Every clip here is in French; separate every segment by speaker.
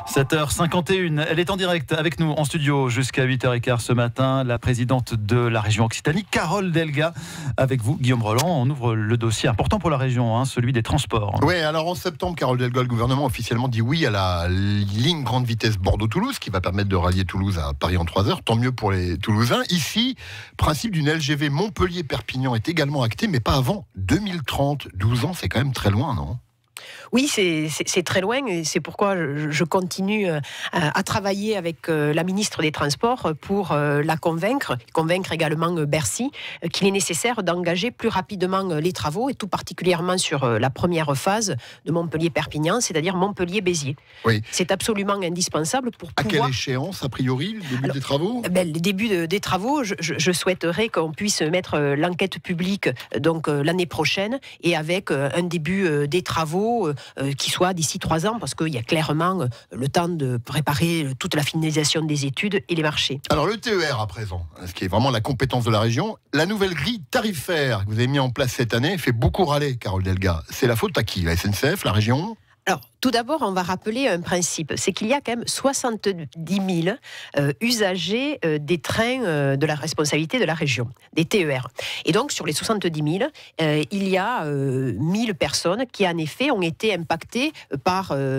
Speaker 1: 7h51, elle est en direct avec nous en studio jusqu'à 8h15 ce matin. La présidente de la région Occitanie, Carole Delga, avec vous, Guillaume Roland. On ouvre le dossier important pour la région, celui des transports.
Speaker 2: Oui, alors en septembre, Carole Delga, le gouvernement a officiellement dit oui à la ligne grande vitesse Bordeaux-Toulouse, qui va permettre de rallier Toulouse à Paris en 3 heures. Tant mieux pour les Toulousains. Ici, principe d'une LGV Montpellier-Perpignan est également acté, mais pas avant 2030. 12 ans, c'est quand même très loin, non ?
Speaker 3: Oui, c'est très loin et c'est pourquoi je continue à travailler avec la ministre des Transports pour la convaincre également Bercy qu'il est nécessaire d'engager plus rapidement les travaux et tout particulièrement sur la première phase de Montpellier-Perpignan, c'est-à-dire Montpellier-Béziers.
Speaker 2: Oui.
Speaker 3: C'est absolument indispensable pour pouvoir...
Speaker 2: À quelle échéance, a priori, le début des travaux ?
Speaker 3: Le début des travaux, je souhaiterais qu'on puisse mettre l'enquête publique donc l'année prochaine et avec un début des travaux qui soit d'ici 3 ans, parce qu'il y a clairement le temps de préparer toute la finalisation des études et les marchés.
Speaker 2: Alors le TER à présent, ce qui est vraiment la compétence de la région, la nouvelle grille tarifaire que vous avez mis en place cette année fait beaucoup râler, Carole Delga. C'est la faute à qui ? La SNCF, la région ?
Speaker 3: Alors, tout d'abord, on va rappeler un principe, c'est qu'il y a quand même 70 000 usagers des trains de la responsabilité de la région, des TER. Et donc, sur les 70 000, il y a 1000 personnes qui, en effet, ont été impactées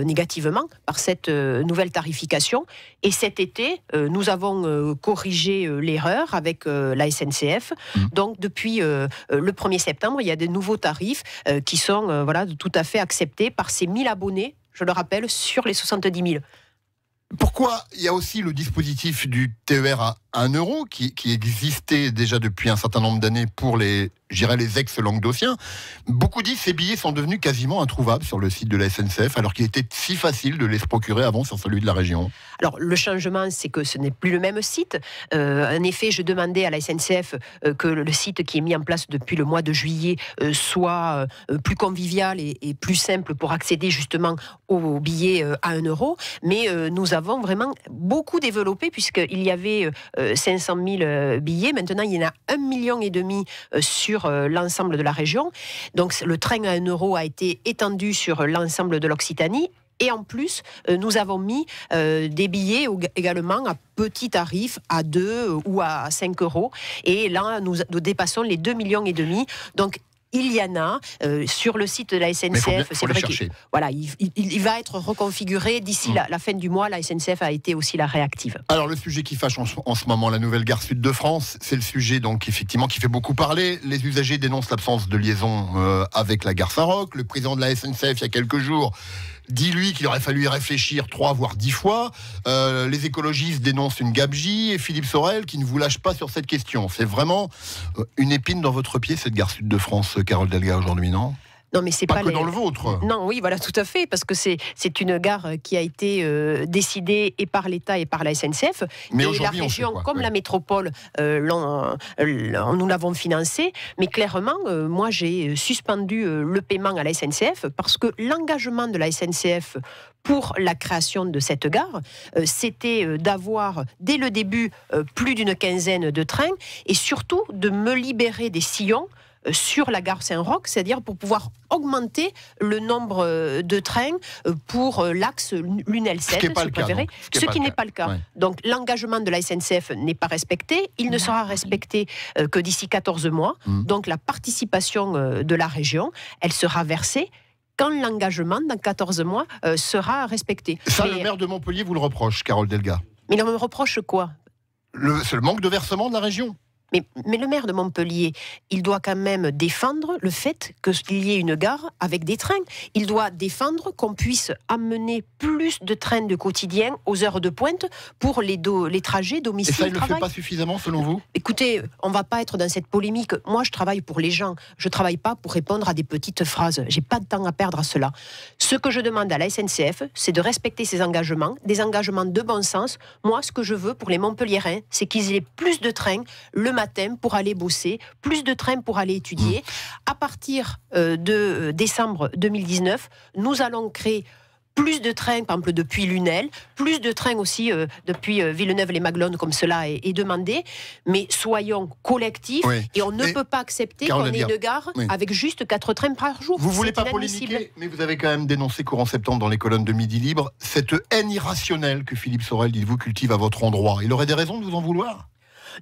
Speaker 3: négativement par cette nouvelle tarification. Et cet été, nous avons corrigé l'erreur avec la SNCF. Donc, depuis le 1er septembre, il y a de nouveaux tarifs qui sont tout à fait acceptés par ces 1000 abonnés, je le rappelle, sur les 70 000.
Speaker 2: Pourquoi il y a aussi le dispositif du TER à 1 euro qui existait déjà depuis un certain nombre d'années pour les ex-languedociens. Beaucoup disent que ces billets sont devenus quasiment introuvables sur le site de la SNCF alors qu'il était si facile de les se procurer avant sur celui de la région.
Speaker 3: Alors le changement, c'est que ce n'est plus le même site. En effet, je demandais à la SNCF que le site qui est mis en place depuis le mois de juillet soit plus convivial et plus simple pour accéder justement aux billets à 1 euro. Mais nous avons vraiment beaucoup développé puisqu'il y avait 500 000 billets. Maintenant, il y en a 1,5 million sur l'ensemble de la région. Donc, le train à 1 euro a été étendu sur l'ensemble de l'Occitanie. Et en plus, nous avons mis des billets également à petit tarif, à 2 ou à 5 euros. Et là, nous dépassons les 2,5 millions. Donc, il y en a sur le site de la SNCF.
Speaker 2: C'est vrai
Speaker 3: qu'il va être reconfiguré d'ici la fin du mois. La SNCF a été aussi la réactive.
Speaker 2: Alors le sujet qui fâche en ce moment, la nouvelle gare sud de France, c'est le sujet donc effectivement qui fait beaucoup parler. Les usagers dénoncent l'absence de liaison avec la gare Saint-Roch. Le président de la SNCF il y a quelques jours dit lui qu'il aurait fallu y réfléchir 3 voire 10 fois. Les écologistes dénoncent une gabegie et Philippe Sorel qui ne vous lâche pas sur cette question. C'est vraiment une épine dans votre pied cette gare sud de France, Carole Delga, aujourd'hui, non ?
Speaker 3: Non, mais c'est
Speaker 2: pas que dans le vôtre.
Speaker 3: Non, oui, voilà, tout à fait, parce que c'est une gare qui a été décidée et par l'État et par la SNCF.
Speaker 2: Mais
Speaker 3: et la région, comme la métropole, nous l'avons financée. Mais clairement, moi, j'ai suspendu le paiement à la SNCF parce que l'engagement de la SNCF pour la création de cette gare, c'était d'avoir, dès le début, plus d'une quinzaine de trains et surtout de me libérer des sillons sur la gare Saint-Roch, c'est-à-dire pour pouvoir augmenter le nombre de trains pour l'axe Lunel 7,
Speaker 2: ce qui
Speaker 3: n'est pas le cas.
Speaker 2: Ouais.
Speaker 3: Donc l'engagement de la SNCF n'est pas respecté, il ne sera respecté que d'ici 14 mois. Donc la participation de la région, elle sera versée quand l'engagement, dans 14 mois, sera respecté.
Speaker 2: Ça, le maire de Montpellier vous le reproche, Carole Delga.
Speaker 3: Mais il me reproche quoi ?
Speaker 2: C'est le manque de versement de la région.
Speaker 3: Mais le maire de Montpellier, il doit quand même défendre le fait qu'il y ait une gare avec des trains. Il doit défendre qu'on puisse amener plus de trains de quotidien aux heures de pointe pour les trajets domicile-travail.
Speaker 2: Et ça, il ne le fait pas suffisamment, selon vous ?
Speaker 3: Écoutez, on ne va pas être dans cette polémique. Moi, je travaille pour les gens. Je ne travaille pas pour répondre à des petites phrases. Je n'ai pas de temps à perdre à cela. Ce que je demande à la SNCF, c'est de respecter ses engagements, des engagements de bon sens. Moi, ce que je veux pour les Montpelliérains, c'est qu'ils aient plus de trains le matin pour aller bosser, plus de trains pour aller étudier. À partir de décembre 2019, nous allons créer plus de trains, par exemple, depuis Lunel, plus de trains aussi depuis Villeneuve-les-Maglones, comme cela est demandé. Mais soyons collectifs, et on ne peut pas accepter qu'on ait une gare avec juste 4 trains par jour.
Speaker 2: Vous voulez pas polémiquer, mais vous avez quand même dénoncé courant septembre dans les colonnes de Midi Libre cette haine irrationnelle que Philippe Sorel, dites-vous, cultive à votre endroit. Il aurait des raisons de vous en vouloir ?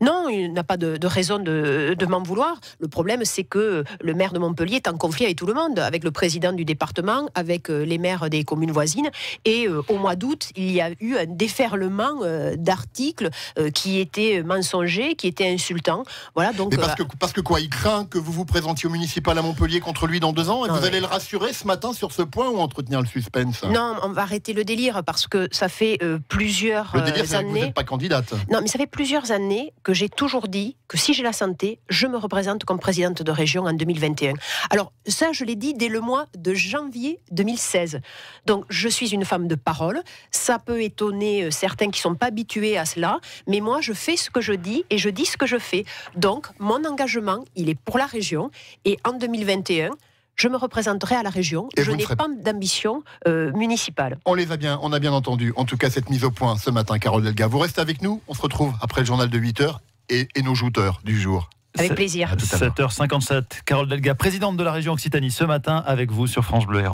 Speaker 3: Non, il n'a pas de raison de m'en vouloir. Le problème, c'est que le maire de Montpellier est en conflit avec tout le monde, avec le président du département, avec les maires des communes voisines. Et au mois d'août, il y a eu un déferlement d'articles qui étaient mensongers, qui étaient insultants. Voilà, donc,
Speaker 2: mais parce que quoi, il craint que vous vous présentiez au municipal à Montpellier contre lui dans 2 ans et vous allez le rassurer ce matin sur ce point ou entretenir le suspense ?
Speaker 3: Non, on va arrêter le délire parce que ça fait plusieurs années...
Speaker 2: Le délire, c'est que vous n'êtes pas candidate.
Speaker 3: Non, mais ça fait plusieurs années que j'ai toujours dit que si j'ai la santé, je me représente comme présidente de région en 2021. Alors ça, je l'ai dit dès le mois de janvier 2016. Donc je suis une femme de parole. Ça peut étonner certains qui ne sont pas habitués à cela, mais moi je fais ce que je dis et je dis ce que je fais. Donc mon engagement, il est pour la région et en 2021, je me représenterai à la région. Je n'ai pas d'ambition municipale.
Speaker 2: On a bien entendu, en tout cas, cette mise au point ce matin, Carole Delga. Vous restez avec nous, on se retrouve après le journal de 8h et nos jouteurs du jour.
Speaker 3: Avec plaisir.
Speaker 1: 7h57, Carole Delga, présidente de la région Occitanie, ce matin avec vous sur France Bleu.